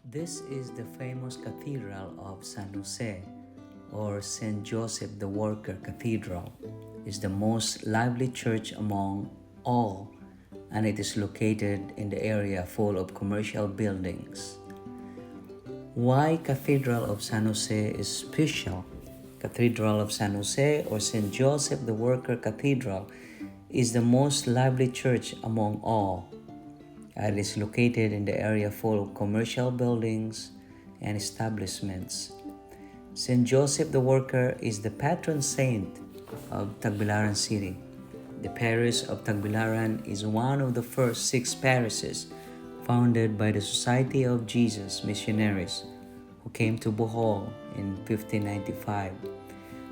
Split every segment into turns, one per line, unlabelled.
This is the famous Cathedral of San Jose, or Saint Joseph the Worker Cathedral. It's the most lively church among all, and it is located in the area full of commercial buildings. Why Cathedral of San Jose is special? Cathedral of San Jose, or Saint Joseph the Worker Cathedral, is the most lively church among all. It is located in the area full of commercial buildings and establishments. Saint Joseph the Worker is the patron saint of Tagbilaran City. The parish of Tagbilaran is one of the first 6 parishes founded by the Society of Jesus missionaries who came to Bohol in 1595.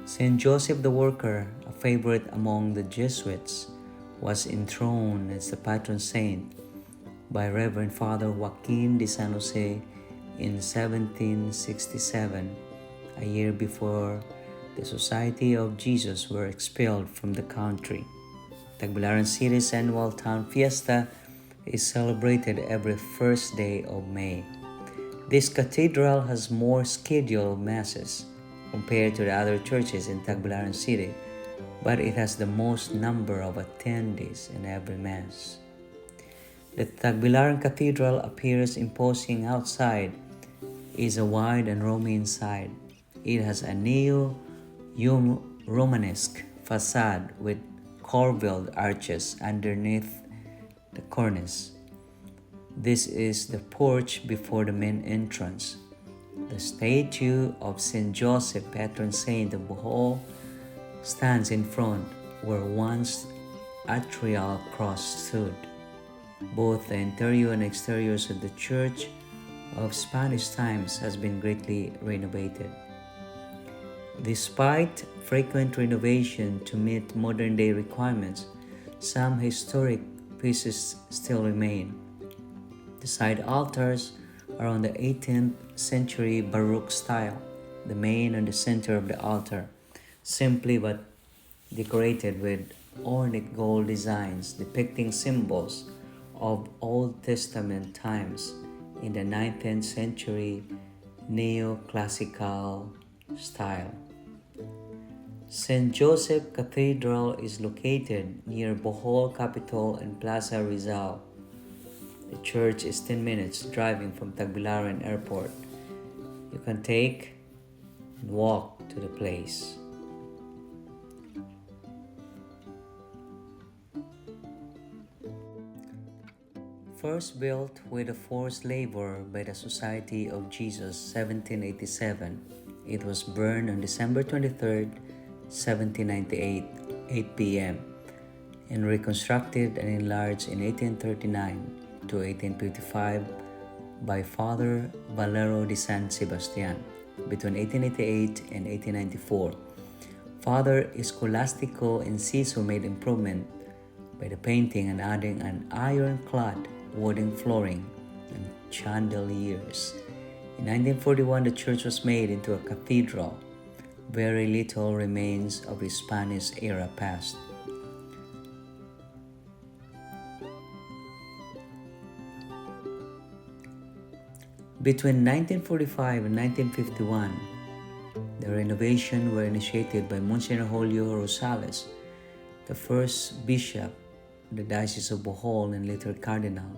Saint Joseph the Worker, a favorite among the Jesuits, was enthroned as the patron saint by Reverend Father Joaquin de San Jose in 1767, a year before the Society of Jesus were expelled from the country. Tagbilaran City's annual town fiesta is celebrated every first day of May. This cathedral has more scheduled masses compared to the other churches in Tagbilaran City, but it has the most number of attendees in every mass. The Tagbilaran Cathedral appears imposing outside, is a wide and roomy inside. It has a neo-Romanesque facade with corbelled arches underneath the cornice. This is the porch before the main entrance. The statue of Saint Joseph, patron saint of Bohol, stands in front where once atrial cross stood. Both the interior and exteriors of the church of Spanish times has been greatly renovated. Despite frequent renovation to meet modern-day requirements, some historic pieces still remain. The side altars are on the 18th century Baroque style. The main and the center of the altar, simply but decorated with ornate gold designs depicting symbols of Old Testament times in the 19th century neoclassical style. St. Joseph Cathedral is located near Bohol Capitol and Plaza Rizal. The church is 10 minutes driving from Tagbilaran Airport. You can take and walk to the place. First built with a forced labor by the Society of Jesus 1787, it was burned on December 23, 1798, 8 p.m., and reconstructed and enlarged in 1839 to 1855 by Father Valero de San Sebastian between 1888 and 1894. Father Escolastico Enciso made improvement by the painting and adding an ironclad wooden flooring and chandeliers. In 1941, the church was made into a cathedral. Very little remains of the Spanish era past. Between 1945 and 1951, the renovations were initiated by Monsignor Julio Rosales, the first bishop of the Diocese of Bohol and later cardinal.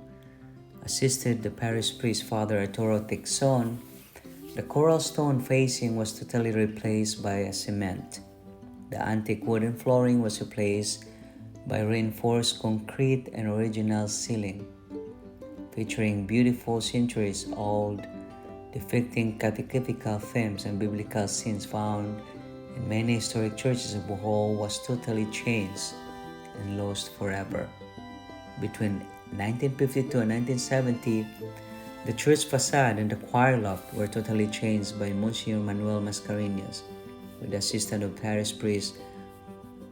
Assisted the parish priest Father Arturo Tixon. The coral stone facing was totally replaced by a cement. The antique wooden flooring was replaced by reinforced concrete and original ceiling, featuring beautiful centuries-old depicting catechetical themes and biblical scenes found in many historic churches of Bohol was totally changed and lost forever. Between 1952 and 1970, the church facade and the choir loft were totally changed by Monsignor Manuel Mascareñas with the assistance of parish priest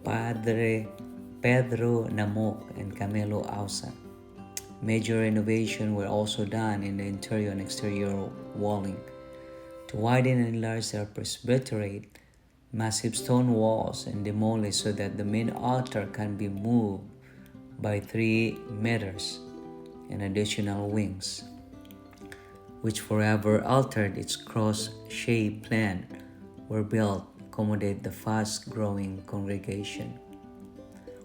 Padre Pedro Namok and Camilo Ausa. Major renovations were also done in the interior and exterior walling. To widen and enlarge their presbyterate, – – – – – – – – – – – – – – – – – – – – – – – – – – – – – – – – – – – – – – – – – – – – – – – – – – – – – – – – – – – – – – – – – – – – – – – – – – – – – – – – – – – – – – – – – – – – – – – – – – – – – – – – – – – – – – – – – – – – – – – –– – –– –– –– –– –– –– –– –– –– –– –– –– –– –– –– –– –– –– –– – – – – – – – – – – – – – – – – – – – – – – – – – – – – – – – – – – – – – – – – – – – – – – – – – – – – – – – – – – – – – – – – – – – – – – – – – – – – – – – – – – – – – – – – – – – – – – – – – – – – – – – – – – – – – – – – – – – – – – – – – – – – – – – – – – – – – – – – – – –– –– – – –– –– – –– – –– –– –– –– –– –– –– –– –– –– –– –– –– –– –– –– –– –– –– –– –– –– –– –– –– –– –– –– –– –– by 3 meters and additional wings, which forever altered its cross-shaped plan, were built to accommodate the fast-growing congregation.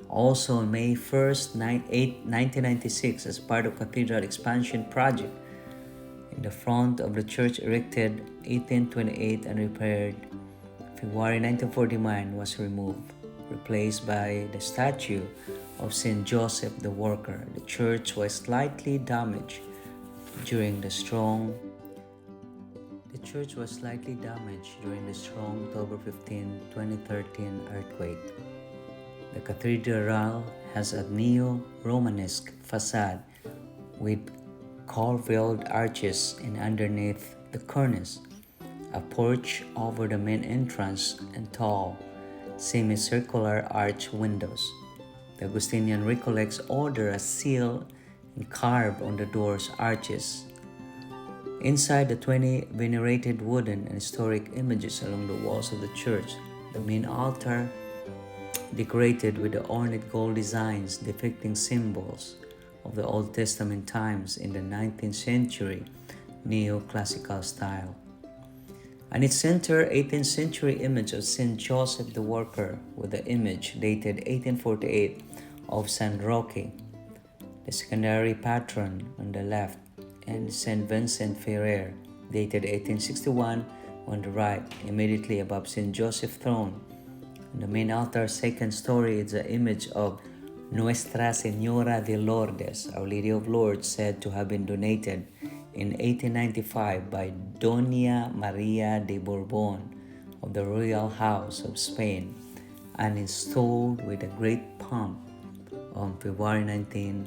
Also on May 1st, 1996, as part of Cathedral Expansion Project, in the front of the church erected 1828 and repaired February 1949 was removed, replaced by the statue of Saint Joseph the Worker. The church was slightly damaged during the strong October 15, 2013 earthquake. The cathedral has a neo-Romanesque facade with carved arches, and underneath the cornice, a porch over the main entrance and tall, semicircular arch windows. The Augustinian Recollects order a seal and carved on the door's arches. Inside the 20 venerated wooden and historic images along the walls of the church, the main altar decorated with the ornate gold designs depicting symbols of the Old Testament times in the 19th century neoclassical style. And its center 18th century image of Saint Joseph the Worker with the image dated 1848 of San Roque, the secondary patron on the left, and Saint Vincent Ferrer dated 1861 on the right, immediately above Saint Joseph's throne. On the main altar's second story is the image of Nuestra Señora de Lourdes, Our Lady of Lourdes, said to have been donated in 1895 by Doña María de Borbón of the Royal House of Spain and installed with a great pomp on February 19,